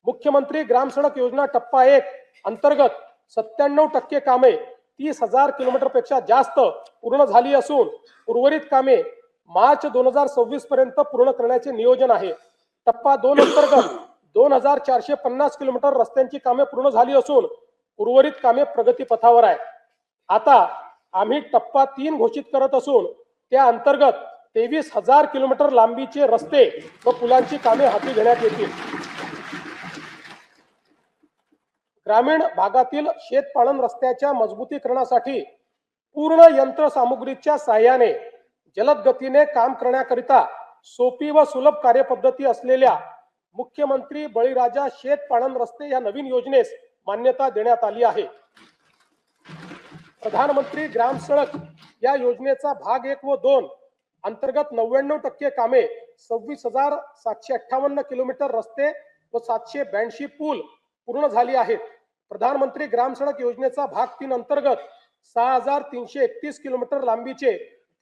मुख्यमंत्री ग्राम सडक योजना टप्पा 1 अंतर्गत 97% कामे 30,000 किलोमीटरपेक्षा जास्त पूर्ण झाली असून उर्वरित कामे मार्च 2026 पर्यंत पूर्ण करण्याचे नियोजन आहे। टप्पा 2 अंतर्गत 2450 किलोमीटर रस्त्यांची कामे पूर्ण झाली असून उर्वरित कामे प्रगतीपथावर आहे। आता आम्ही टप्पा 3 घोषित करत असून त्या अंतर्गत 23,000 किलोमीटर लांबीचे रस्ते व पुलांची कामे हाती घेण्यात येतील। ग्रामीण भागातील शेतपालन रस्त्याच्या मजबूतीकरणासाठी पूर्ण यंत्रसामुग्रीच्या सहाय्याने जलद गतीने काम करण्याकरिता सोपी व सुलभ कार्यपद्धती असलेल्या मुख्यमंत्री बळीराजा शेतपालन रस्ते या नवीन योजनेस मान्यता देण्यात आली आहे। प्रधानमंत्री ग्राम सडक या योजनेचा भाग 1 व 2 अंतर्गत 99% कामे 26,758 किलोमीटर रस्ते व 782 पूल पूर्ण झाली आहेत। प्रधानमंत्री ग्राम सडक योजनेचा भाग 3 अंतर्गत 6,331 किलोमीटर लांबीचे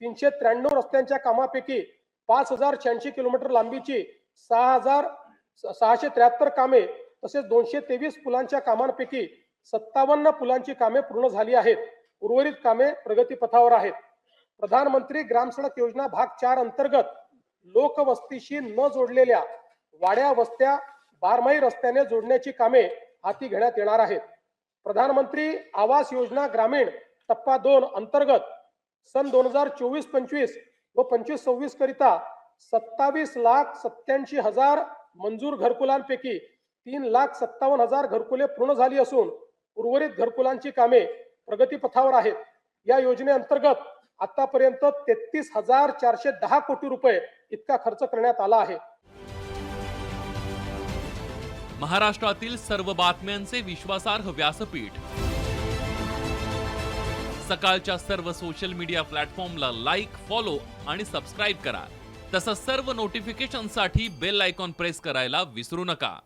393 रस्त्यांच्या कामापैकी 5,086 किलोमीटर लांबीची 6,673 कामे तसेच 223 पुलांच्या कामांपैकी 57 पुलांची कामे पूर्ण झाली आहेत। उर्वरित कामे प्रगतीपथावर आहेत। प्रधानमंत्री ग्राम सडक योजना भाग 4 अंतर्गत लोकवस्तीशी न जोडलेल्या वाड्या वस्त्या बारमाही रस्त्याने जोडण्याची कामे हाती घेण्यात येणार आहेत। प्रधानमंत्री आवास योजना ग्रामीण टप्पा 2 अंतर्गत सन 2024-25 व 25-26 करिता 27,87,000 मंजूर घरकुलांपैकी 3,57,000 घरकुले पूर्ण झाली असून उर्वरित घरकुलांची कामे प्रगतीपथावर आहेत। या योजनेअंतर्गत आतापर्यंत 33,410 कोटी रुपये इतका खर्च करण्यात आला आहे। महाराष्ट्रातील सर्व बातम्यांचे विश्वासार्ह व्यासपीठ सकाळच्या सर्व सोशल मीडिया प्लॅटफॉर्मला लाईक, फॉलो आणि सबस्क्राईब करा। तसंच सर्व नोटिफिकेशनसाठी बेल आयकॉन प्रेस करायला विसरू नका।